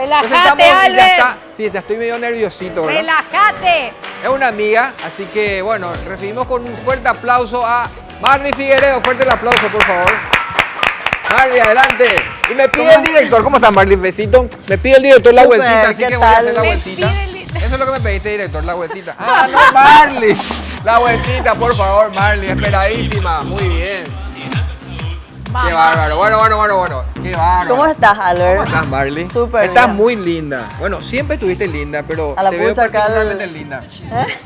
Relájate, Ya Albert. está. Sí, ya estoy medio nerviosito, ¿verdad? Relájate. Es una amiga, así que bueno, recibimos con un fuerte aplauso a Marley Figueredo. Fuerte el aplauso, por favor. Marley, adelante. Y me pide el director, ¿cómo está Marley? Besito. Me pide el director la Súper, vueltita, así ¿qué que voy a hacer la tal? vueltita. Eso es lo que me pediste, director, la vueltita. Ah, no, Marley. La vueltita, por favor, Marley. Esperadísima. Muy bien. Qué bárbaro. Bueno. Qué bárbaro. ¿Cómo estás, Albert? ¿Cómo estás, Marley? Súper Estás bien. muy linda. Bueno, siempre estuviste linda, pero A la te veo pucha, acá particularmente linda.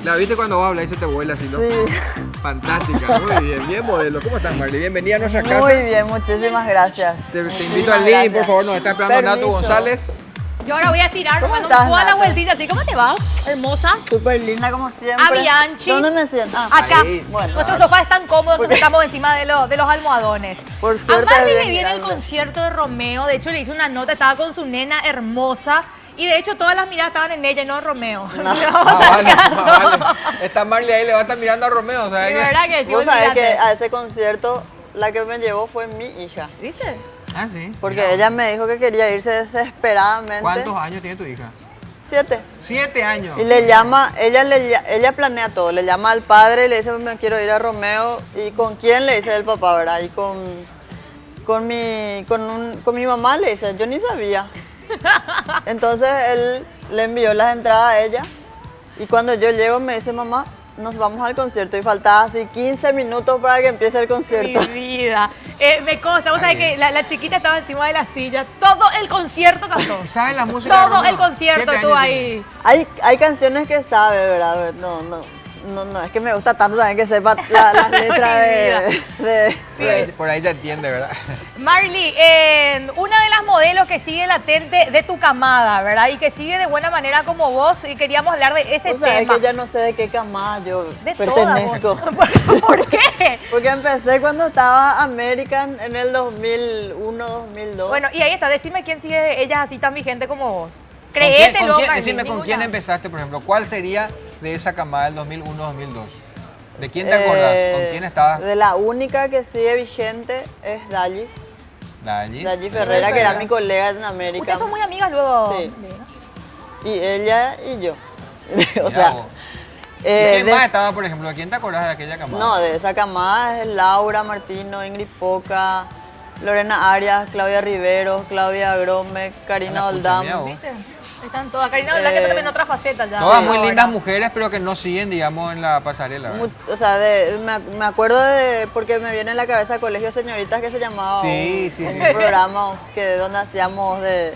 La viste cuando vos hablas y se te vuela así, ¿no? Sí. Fantástica, muy bien. Bien modelo. ¿Cómo estás, Marley? Bienvenida a nuestra casa. Muy bien, muchísimas gracias. Te invito Muchísimas al living, por gracias. favor. Nos está esperando Nato Permiso. González. Yo ahora voy a estirar, ¿Cómo tomando estás, toda la Nata? vueltita así. ¿Cómo te va? Hermosa. Súper linda como siempre. A Bianchi. ¿Dónde me siento? Acá. Ahí. Bueno. Nuestro sofá es tan cómodo que estamos encima de los almohadones. Por A suerte Marley es le bien viene el grande. concierto de Romeo. De hecho, le hice una nota. Estaba con su nena hermosa. Y de hecho, todas las miradas estaban en ella y no en Romeo. No. Vamos Vale, sacando. vale. Está Marley ahí, le va a estar mirando a Romeo, De ¿sabes qué? verdad que sí, Vos sabés que olvídate. a ese concierto la que me llevó fue mi hija. ¿Viste? Ah, sí. Porque Mira. ella me dijo que quería irse desesperadamente. ¿Cuántos años tiene tu hija? 7. 7 años. Y le llama, ella planea todo, le llama al padre y le dice me quiero ir a Romeo. ¿Y con quién? Le dice el papá, ¿verdad? Y con mi mamá le dice, yo ni sabía. Entonces él le envió las entradas a ella y cuando yo llego me dice mamá, nos vamos al concierto y faltaba así 15 minutos para que empiece el concierto. Mi vida. Me consta, vos sabés bien. que la chiquita estaba encima de la silla. Todo el concierto cantó. ¿Sabes la música de Todo Romeo? el concierto 7 estuvo años ahí. Hay canciones que sabe, ¿verdad? No, es que me gusta tanto también que sepa las letras de- Por ahí te entiende, ¿verdad? Marley, una de las modelos que sigue latente de tu camada, ¿verdad? Y que sigue de buena manera como vos, y queríamos hablar de ese O sea, es tema. que ya no sé de qué camada yo De pertenezco. todas. ¿Por qué? Porque empecé cuando estaba American en el 2001, 2002. Bueno, y ahí está, decime quién sigue de ellas así tan vigente como vos. ¿Con quién- Créetelo, Marley, decime con quién ninguna. empezaste, por ejemplo. ¿Cuál sería de esa camada del 2001-2002? ¿De quién te acordás? ¿Con quién estabas? De la única que sigue vigente es Dallis. Dallis. Dallis Ferreira, que era mi colega en American. Ustedes son muy amigas luego. Sí. Y ella y yo. O Mirá sea, vos. ¿Y quién de- más estaba, por ejemplo? ¿De quién te acordás de aquella camada? no, de esa camada es Laura Martino, Ingrid Foca, Lorena Arias, Claudia Rivero, Claudia Grome, Karina A la pucha, Oldam. mira vos. ¿Viste? Están todas. Karina, la que también en otra faceta ya. Todas Sí, muy ahora. lindas mujeres, pero que no siguen, digamos, en la pasarela, ¿verdad? O sea, me acuerdo de, porque me viene en la cabeza Colegio de Señoritas que se llamaba Sí, un sí. programa donde hacíamos de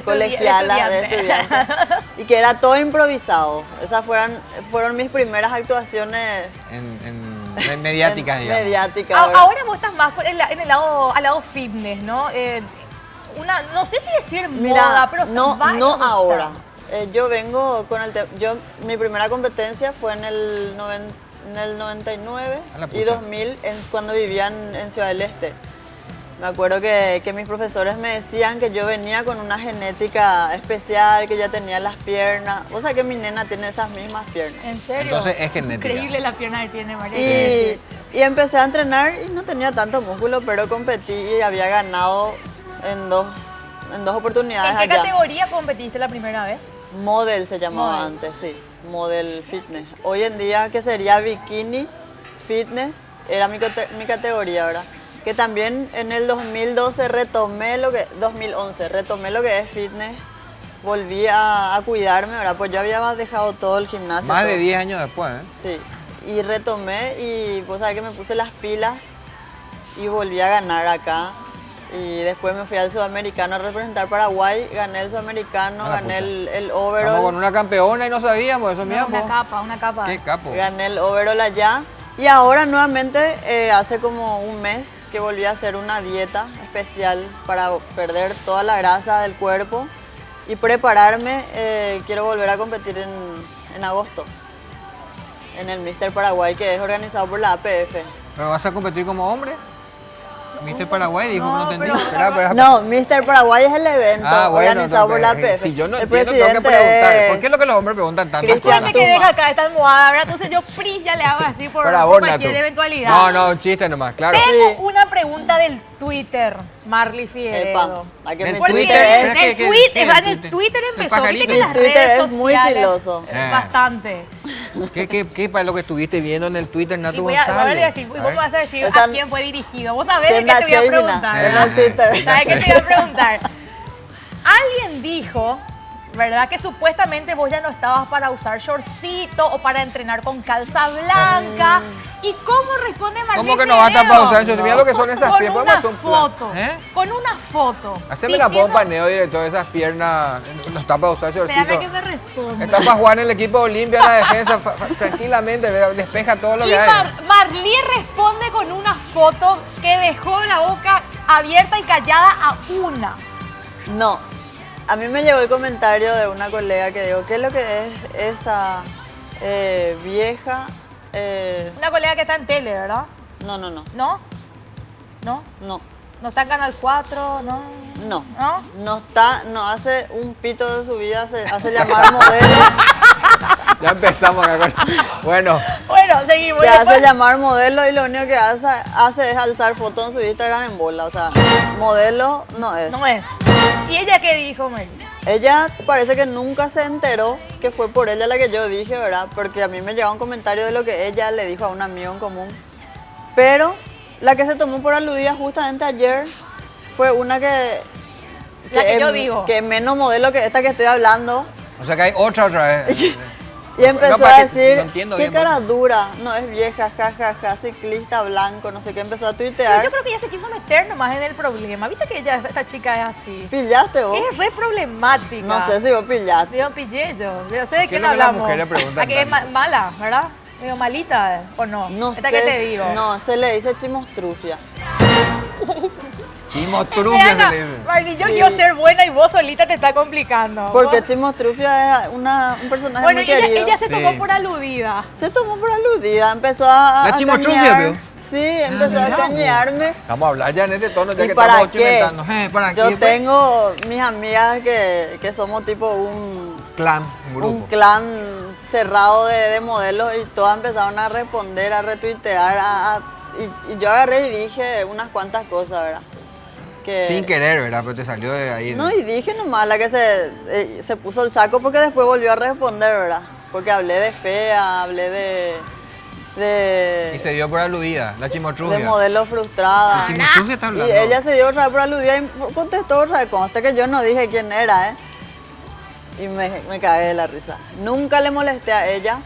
colegialas, de estudiante. estudiantes, y que era todo improvisado. Esas fueron mis primeras actuaciones En mediáticas, digamos. mediáticas. ¿verdad? Ahora vos estás más en el lado, al lado fitness, ¿no? No sé si decir Mira, moda, pero no está. ahora. Yo vengo con el mi primera competencia fue en el 99 A la y pucha. 2000 cuando vivía en Ciudad del Este. Me acuerdo que mis profesores me decían que yo venía con una genética especial, que ya tenía las piernas. O sea que mi nena tiene esas mismas piernas. ¿En serio? Entonces es genética. Increíble la pierna que tiene María. Y empecé a entrenar y no tenía tanto músculo, pero competí y había ganado en dos oportunidades ¿En qué allá. categoría competiste la primera vez? Model se llamaba Model. antes, sí. Model fitness. Hoy en día, que sería bikini fitness, era mi categoría, ¿verdad? Que también en el 2011 retomé lo que es fitness. Volví a cuidarme, ¿verdad? Pues yo había dejado todo el gimnasio. Más de todo. 10 años después, ¿eh? Sí. Y retomé y vos sabés que me puse las pilas y volví a ganar acá. Y después me fui al Sudamericano a representar Paraguay, gané el Sudamericano, A la gané pucha. el Estamos overall. con una campeona y no sabíamos eso, No, mira, una po. capa, una capa. Qué capo. Gané el overall allá y ahora nuevamente hace como un mes que volví a hacer una dieta especial para perder toda la grasa del cuerpo y prepararme. Quiero volver a competir en agosto en el Mister Paraguay, que es organizado por la APF. ¿Pero vas a competir como hombre? ¿Viste Paraguay? Dijo No, que no entendí. pero- Espera. No, Mister Paraguay es el evento organizado por la APF. Si yo no El entiendo, tengo que presidente preguntar. es- ¿Por qué es lo que los hombres preguntan tantas Cristiano cosas? Suerte que Tuma. deja acá esta almohada, ¿verdad? Entonces yo ya le hago así por Para vos, cualquier Nato. eventualidad. No, no, un chiste nomás, claro. Tengo Sí. una pregunta del Twitter, Marly Figueredo. Epa, a que mi Porque Twitter el es... Twitter El empezó, pajarito. viste que las Mi Twitter redes es muy sociales, filoso. bastante. ¿Qué para lo que estuviste viendo en el Twitter, Y Nato voy a, ahora le voy a González? decir, A ¿vos ver. me vas a decir O sea, a quién fue dirigido? Vos sabés de que qué te voy a Nacho Divina, preguntar. en el Twitter. ¿Sabes qué te voy a preguntar? Alguien dijo, ¿verdad? Que supuestamente vos ya no estabas para usar shortcito o para entrenar con calza blanca. ¿Y cómo responde Marly ¿Cómo que no va a estar Figueredo? para usar eso? Mira lo que son esas Con piernas. una Son foto. ¿Eh? Con una foto. Haceme la diciendo- pompa, Neo, director, esas piernas. No está para usar Espérame shortcito. que me responda. Está para jugar en el equipo de Olimpia, la defensa, tranquilamente, despeja todo lo Y que hay. Marly responde con una foto que dejó la boca abierta y callada a una. No, a mí me llegó el comentario de una colega que dijo, ¿qué es lo que es esa vieja? Una colega que está en tele, ¿verdad? No, ¿No? ¿No? no, ¿No está en Canal 4? ¿No? no. ¿No? No está, no hace un pito de su vida, se hace llamar modelo, Ya empezamos acá con... Bueno, Bueno, seguimos. se Después- hace llamar modelo y lo único que hace es alzar fotos en su Instagram en bola. O sea, modelo no es. No es. ¿Y ella qué dijo, Mary? Ella parece que nunca se enteró que fue por ella la que yo dije, ¿verdad? Porque a mí me llegó un comentario de lo que ella le dijo a un amigo en común. Pero la que se tomó por aludida justamente ayer fue una que... La que es- yo digo. Que es menos modelo que esta que estoy hablando. o sea que hay otra vez. Y empezó No, para a que- decir, no entiendo qué bien, cara porque- dura, no es vieja, jajaja, ciclista blanco, no sé qué, empezó a Pero tuitear. yo creo que ella se quiso meter nomás en el problema. ¿Viste que esta chica es así? ¿Pillaste vos? Es re problemática. No sé si vos pillaste. Yo pillé yo sé de ¿Qué quién es lo que las hablamos. mujeres preguntan ¿A que es tanto? mala, ¿verdad? Medio malita, ¿o no? No Esta sé. que te digo. No, se le dice chimostrufia. Chimotrufia se Ana, le dice. Marly, yo Sí. quiero ser buena y vos solita te está complicando. Porque Vos- chimostrufia es un personaje Bueno, muy y querido. ella se tomó Sí. por aludida. Se tomó por aludida, empezó a La chimotrufia, cañear. veo. Sí, empezó a mira, cañearme. Vamos a hablar ya en este tono, ya ¿Y que para estamos qué? chimentando. ¿Para Yo qué? Pues, tengo mis amigas que somos tipo un clan, un grupo. un clan cerrado de modelos y todas empezaron a responder, a retuitear, y yo agarré y dije unas cuantas cosas, ¿verdad? Que, Sin querer, ¿verdad? Pero te salió de ahí. No, y dije nomás la que se puso el saco porque después volvió a responder, ¿verdad? Porque hablé de fea, hablé Y se dio por aludida, la de chimotrufia. modelo frustrada. La chimotrufia está Y hablando. ella se dio otra vez por aludida y contestó otra vez, conste que yo no dije quién era, ¿eh? Y me cagué de la risa. Nunca le molesté a ella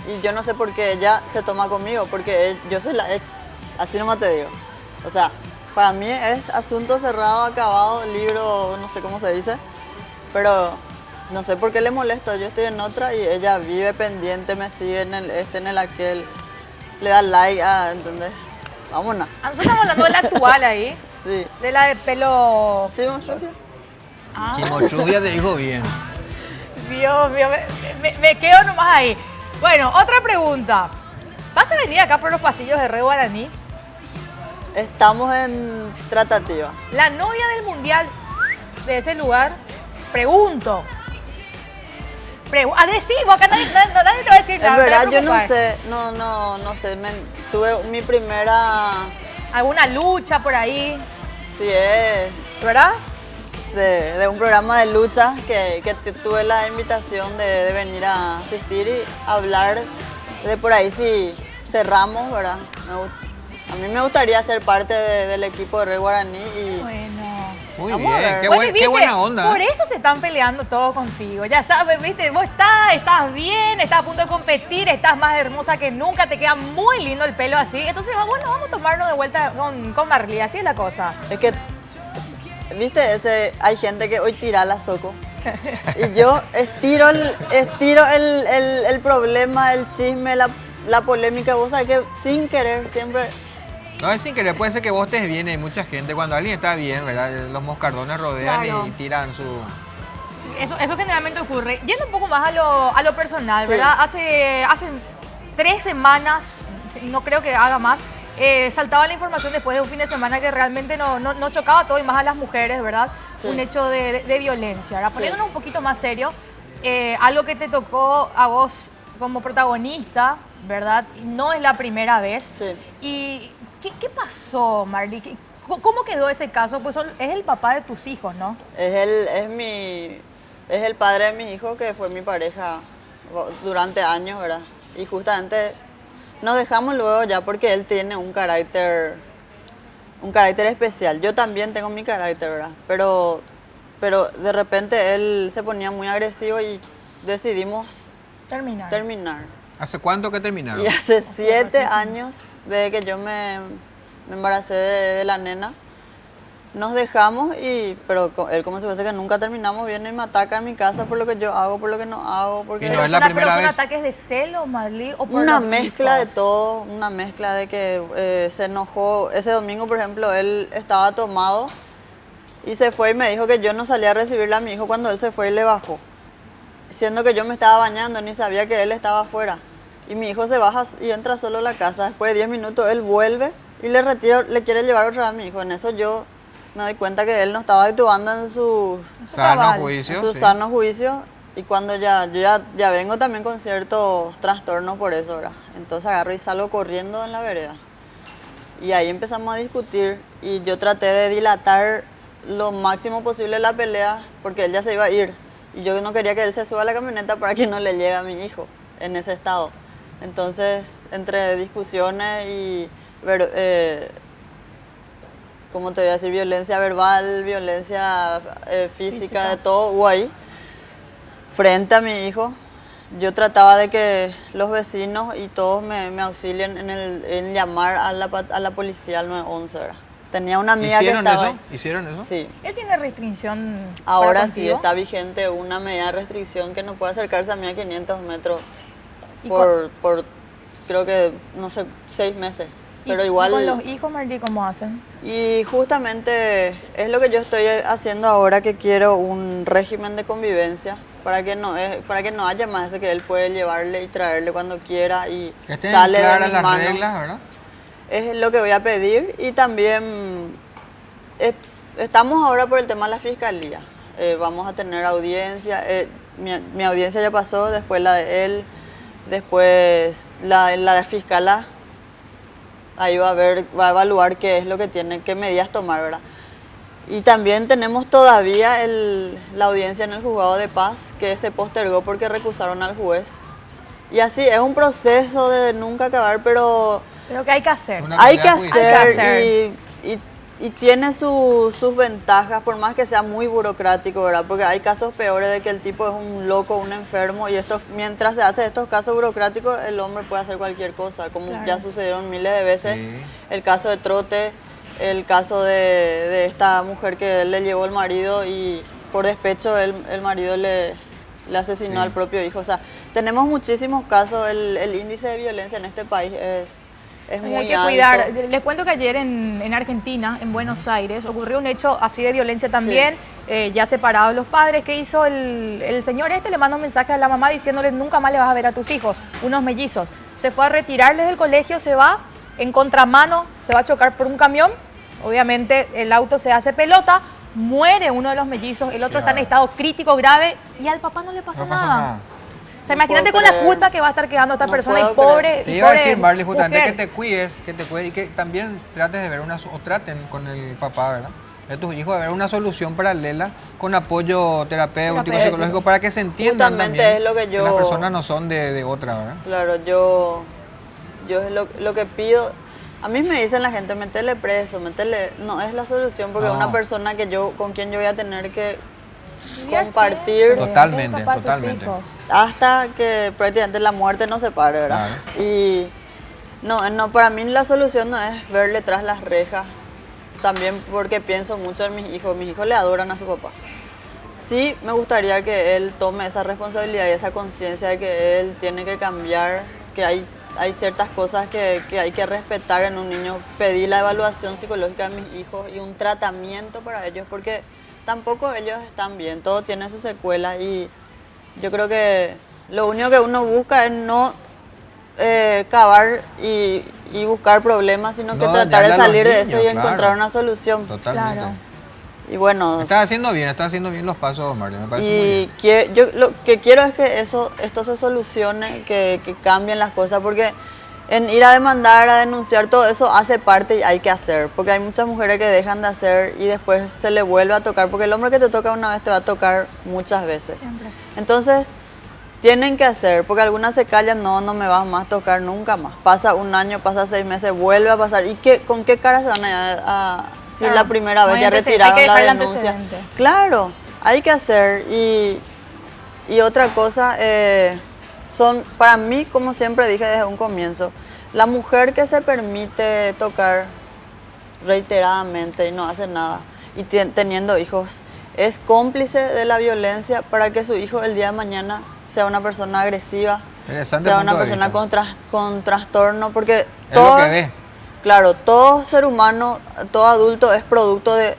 y yo no sé por qué ella se toma conmigo, porque yo soy la ex, así nomás te digo. O sea, para mí es asunto cerrado, acabado, libro, no sé cómo se dice, pero no sé por qué le molesto. Yo estoy en otra y ella vive pendiente, me sigue en el en el aquel, le da like, ¿entendés? Vámonos. Nosotros estamos hablando de la actual ahí, Sí. de la de pelo... ¿Sí, Monstrufia? Ah, Chimotrufia te dijo bien. Dios mío, me quedo nomás ahí. Bueno, otra pregunta. ¿Vas a venir acá por los pasillos de Red Guaraní? Estamos en tratativa. La novia del mundial de ese lugar, pregunto. Decimos, acá nadie te va a decir Es nada. te va a verdad, yo no preocupar. sé, no sé, tuve mi primera, ¿Alguna lucha por ahí? sí es, ¿Verdad? de un programa de lucha que tuve la invitación de venir a asistir y hablar de por ahí si cerramos, ¿verdad? A mí me gustaría ser parte del equipo de Red Guaraní y Bueno. Muy Vamos a bien, ver. qué, Bueno, qué ¿viste? buena onda. Por eso se están peleando todos contigo. Ya sabes, viste, vos estás bien, estás a punto de competir, estás más hermosa que nunca, te queda muy lindo el pelo así. Entonces, bueno, vamos a tomarnos de vuelta con Marly, así es la cosa. es que, viste, hay gente que hoy tira la soco. Y yo estiro el problema, el chisme, la polémica, vos sabés que sin querer siempre... No es sin querer, puede ser que vos estés bien, hay mucha gente. Cuando alguien está bien, ¿verdad? Los moscardones rodean Claro. y tiran su... Eso generalmente ocurre. Yendo un poco más a lo personal, Sí. ¿verdad? Hace 3 semanas, no creo que haga más, saltaba la información después de un fin de semana que realmente no chocaba a todo y más a las mujeres, ¿verdad? Sí. Un hecho de violencia, ¿verdad? Sí. Poniéndonos un poquito más serio, algo que te tocó a vos como protagonista, ¿verdad? No es la primera vez. Sí. ¿Y qué pasó, Marly? ¿Cómo quedó ese caso? Pues es el papá de tus hijos, ¿no? Es el padre de mi hijo que fue mi pareja durante años, ¿verdad? Y justamente nos dejamos luego ya porque él tiene un carácter especial. Yo también tengo mi carácter, ¿verdad? Pero de repente él se ponía muy agresivo y decidimos terminar. ¿Hace cuánto que terminaron? Y hace 7 años, desde que yo me embaracé de la nena, nos dejamos, pero él, como se parece que nunca terminamos, viene y me ataca en mi casa por lo que yo hago, por lo que no hago. Porque ¿Y no es la primera ¿Son vez? ataques de celo, Marley, o por una los mezcla de hijos? todo, una mezcla de que se enojó. Ese domingo, por ejemplo, él estaba tomado y se fue y me dijo que yo no salía a recibirle a mi hijo cuando él se fue y le bajó. Siendo que yo me estaba bañando, ni sabía que él estaba afuera. Y mi hijo se baja y entra solo a la casa. Después de 10 minutos él vuelve y le quiere llevar otra vez a mi hijo. En eso yo me doy cuenta que él no estaba actuando en su Sano juicio. en su sí. sano juicio, y cuando yo ya vengo también con ciertos trastornos por eso, ¿verdad? Entonces agarro y salgo corriendo en la vereda. Y ahí empezamos a discutir y yo traté de dilatar lo máximo posible la pelea porque él ya se iba a ir. Y yo no quería que él se suba a la camioneta para que no le llegue a mi hijo en ese estado. Entonces, entre discusiones y ¿cómo te voy a decir? Violencia verbal, violencia física, de todo hubo ahí, frente a mi hijo. Yo trataba de que los vecinos y todos me auxilien en llamar a la policía al 911, ¿verdad? Tenía una amiga que ¿Hicieron estaba eso? ¿Hicieron eso? Sí. ¿Él tiene restricción Ahora para sí contigo? está vigente una medida de restricción que no puede acercarse a mí a 500 metros ¿Y por creo que, no sé, 6 meses. Pero igual... ¿Y con los hijos, Marley, cómo hacen? Y justamente es lo que yo estoy haciendo ahora, que quiero un régimen de convivencia para que no haya más ese que él puede llevarle y traerle cuando quiera y Que estén sale de claras mis las manos. reglas, ¿verdad? Es lo que voy a pedir. Y también estamos ahora por el tema de la fiscalía. Vamos a tener audiencia. Mi audiencia ya pasó, después la de él, después la fiscala. Ahí va a evaluar qué es lo que tiene, qué medidas tomar, ¿verdad? Y también tenemos todavía la audiencia en el juzgado de paz, que se postergó porque recusaron al juez. Y así, es un proceso de nunca acabar, pero Pero ¿qué hay que hacer? Una hay que pelea judicial. Hay que hacer, y tiene sus ventajas, por más que sea muy burocrático, ¿verdad? Porque hay casos peores de que el tipo es un loco, un enfermo, y mientras se hace estos casos burocráticos, el hombre puede hacer cualquier cosa, como Claro. ya sucedieron miles de veces. Sí. El caso de Trote, el caso de esta mujer que él le llevó el marido y por despecho el marido le asesinó Sí. al propio hijo. O sea, tenemos muchísimos casos. El índice de violencia en este país es muy Hay que alto. cuidar. Les cuento que ayer en Argentina, en Buenos Aires, ocurrió un hecho así de violencia también, ya separados los padres. ¿Qué hizo el señor este? Le manda un mensaje a la mamá diciéndole nunca más le vas a ver a tus hijos, unos mellizos. Se fue a retirarles del colegio, se va en contramano, se va a chocar por un camión. Obviamente el auto se hace pelota, muere uno de los mellizos, el otro está en Claro. estado crítico grave y al papá no le pasó No pasó nada. nada. O sea, imagínate puedo con la creer. culpa que va a estar quedando esta No persona y puedo pobre. creer. Te y iba a pobre decir, Marley, justamente mujer. que te cuides y que también trates de ver o traten con el papá, ¿verdad? De tus hijos, de ver una solución paralela con apoyo terapéutico, Terapéutico. psicológico, para que se entiendan Justamente también es lo que yo- las personas no son de otra, ¿verdad? Claro, yo es lo que pido. A mí me dicen la gente, métele preso, no es la solución, porque No. es una persona con quien yo voy a tener que Vivir compartir siempre. Totalmente, Es papá de tus totalmente. hijos. hasta que prácticamente la muerte nos separe, ¿verdad? Claro. Y no, para mí la solución no es verle tras las rejas, también porque pienso mucho en mis hijos le adoran a su papá. Sí, me gustaría que él tome esa responsabilidad y esa conciencia de que él tiene que cambiar, que hay ciertas cosas que hay que respetar en un niño. Pedí la evaluación psicológica de mis hijos y un tratamiento para ellos, porque tampoco ellos están bien, todo tiene sus secuelas, y yo creo que lo único que uno busca es no cavar y buscar problemas, sino que No tratar dañarle de a los salir de eso niños, y claro. encontrar una solución. Totalmente. Claro. Y bueno, Estás haciendo bien los pasos, Marley, me parece muy y bien. yo lo que quiero es que esto se solucione, que cambien las cosas, porque en ir a demandar, a denunciar, todo eso hace parte y hay que hacer. Porque hay muchas mujeres que dejan de hacer y después se le vuelve a tocar. Porque el hombre que te toca una vez te va a tocar muchas veces. Siempre. Entonces, tienen que hacer, porque algunas se callan, no me vas más a tocar nunca más. Pasa un año, pasa 6 meses, vuelve a pasar. ¿Y con qué cara se van a si Claro, la primera no vez hay ya retiraron hay que la dejar el denuncia? antecedente. Claro, hay que hacer. Y otra cosa, para mí, como siempre dije desde un comienzo, la mujer que se permite tocar reiteradamente y no hace nada, y teniendo hijos, es cómplice de la violencia para que su hijo el día de mañana sea una persona agresiva, Interesante sea punto una de persona vista. con trastorno, porque Es lo todo, que ve. claro, todo ser humano, todo adulto es producto de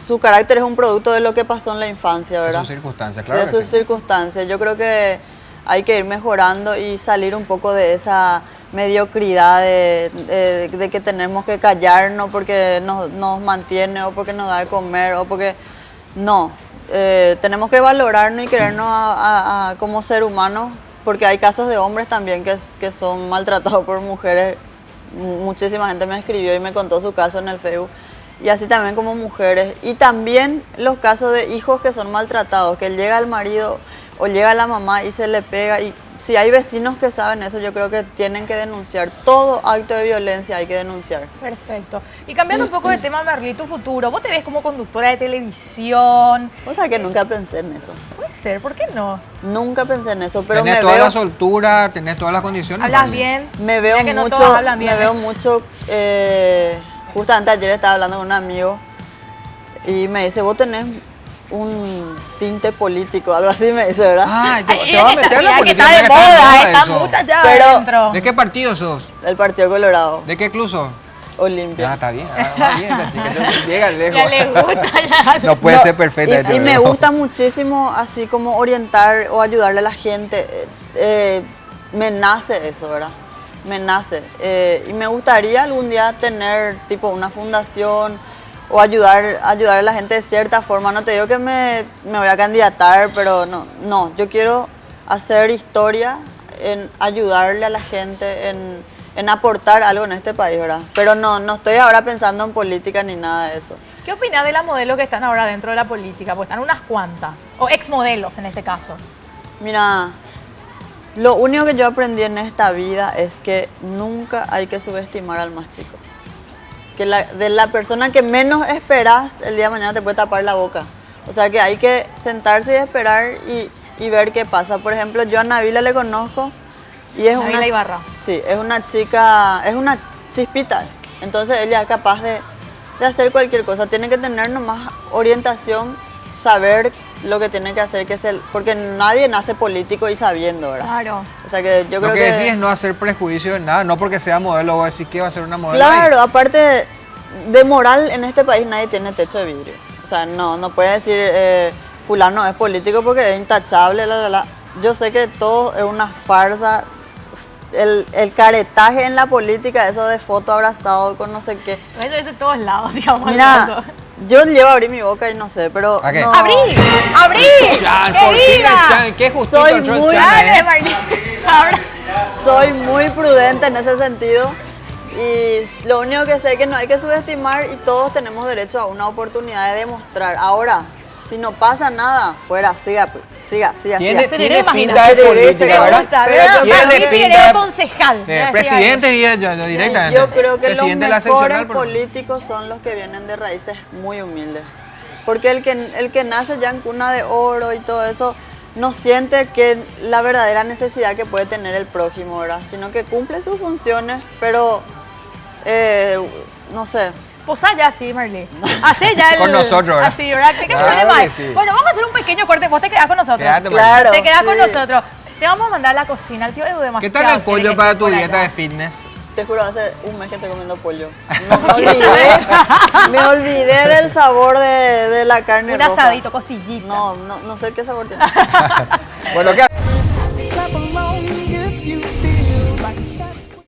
su carácter, es un producto de lo que pasó en la infancia, De ¿verdad? sus circunstancias, claro. De que sus sí. circunstancias. Yo creo que hay que ir mejorando y salir un poco de esa mediocridad de que tenemos que callarnos porque nos mantiene o porque nos da de comer o porque... No, tenemos que valorarnos y querernos como ser humanos, porque hay casos de hombres también que son maltratados por mujeres. Muchísima gente me escribió y me contó su caso en el Facebook. Y así también como mujeres. Y también los casos de hijos que son maltratados, que llega el marido o llega la mamá y se le pega. Y si hay vecinos que saben eso, yo creo que tienen que denunciar. Todo acto de violencia hay que denunciar. Perfecto. Y cambiando un poco de tema, Marley, tu futuro. ¿Vos te ves como conductora de televisión? O sea que nunca pensé en eso. Puede ser, ¿por qué no? Nunca pensé en eso, pero Tenés me toda veo... la soltura, tenés todas las condiciones. Hablas Marley. bien. Me veo Ya que no mucho, todos hablan bien, me veo mucho, justamente ayer estaba hablando con un amigo y me dice, vos tenés un tinte político, algo así me dice, ¿verdad? Ah, te Ay, vas a meter en la que política. está de mira que moda, están eso. muchas ya Pero- adentro. ¿De qué partido sos? El Partido Colorado, ¿De qué club sos? Olimpia. Ah, está bien. Va bien, la chica. Entonces, llega lejos. Ya le gusta, ya. No puede No, ser perfecta. y me gusta muchísimo así como orientar o ayudarle a la gente. Me nace eso, ¿verdad? Me nace. Y me gustaría algún día tener tipo una fundación o ayudar a la gente de cierta forma. No te digo que me voy a candidatar, pero no. Yo quiero hacer historia en ayudarle a la gente, en aportar algo en este país, ¿verdad? Pero no estoy ahora pensando en política ni nada de eso. ¿Qué opinas de las modelos que están ahora dentro de la política? Pues están unas cuantas, o exmodelos en este caso. Mira, lo único que yo aprendí en esta vida es que nunca hay que subestimar al más chico. Que de la persona que menos esperas, el día de mañana te puede tapar la boca. O sea que hay que sentarse y esperar y ver qué pasa. Por ejemplo, yo a Nabila le conozco y es Nabila Ibarra. Sí, es una chica, es una chispita. Entonces ella es capaz de hacer cualquier cosa. Tiene que tener nomás orientación, saber lo que tiene que hacer, porque nadie nace político y sabiendo, ¿verdad? Claro. O sea que yo Lo creo que decís es no hacer prejuicios en nada, no porque sea modelo o decir que va a ser una modelo. Claro, aparte de moral en este país nadie tiene techo de vidrio. O sea, no puede decir fulano es político porque es intachable, Yo sé que todo es una farsa. El caretaje en la política, eso de foto abrazado con no sé qué. Eso es de todos lados, digamos. Mira, yo llevo a abrir mi boca y no sé, pero ¿A qué? no. ¡Abrí! ¡Abrí! Chan, ¡Que por fin el diga! Chan, qué justito Soy entró el muy- Chan, Dale, Marley. Ahora- Soy muy prudente en ese sentido y lo único que sé es que no hay que subestimar y todos tenemos derecho a una oportunidad de demostrar. Ahora, si no pasa nada, fuera, siga. Tiene Tereré, pinta imagínate. de política, Me ¿verdad? gusta, Pero ¿verdad? yo Tiene Marley pinta Figueredo de- concejal. Presidente y yo directamente. Yo creo que Presidente de la los mejores seccional, pero- políticos son los que vienen de raíces muy humildes. Porque el que nace ya en cuna de oro y todo eso, no siente que la verdadera necesidad que puede tener el prójimo, ¿verdad? Sino que cumple sus funciones, pero no sé. Posá ya, sí, Marley. Hacé ya el... Con nosotros, ¿verdad? Así, ¿verdad? ¿Qué Claro problema hay? que sí. Bueno, vamos a hacer un pequeño corte. Vos te quedás con nosotros. Quédate, Marley. Claro. Te quedás con sí. nosotros. Te vamos a mandar a la cocina. El tío Edu demasiado. ¿Qué tal el pollo quiere para que tu esté por dieta allá. de fitness? Te juro, hace un mes que estoy comiendo pollo. Me olvidé del sabor de la carne Un roja. asadito, costillita. No sé qué sabor tiene. Bueno, ¿qué Clap along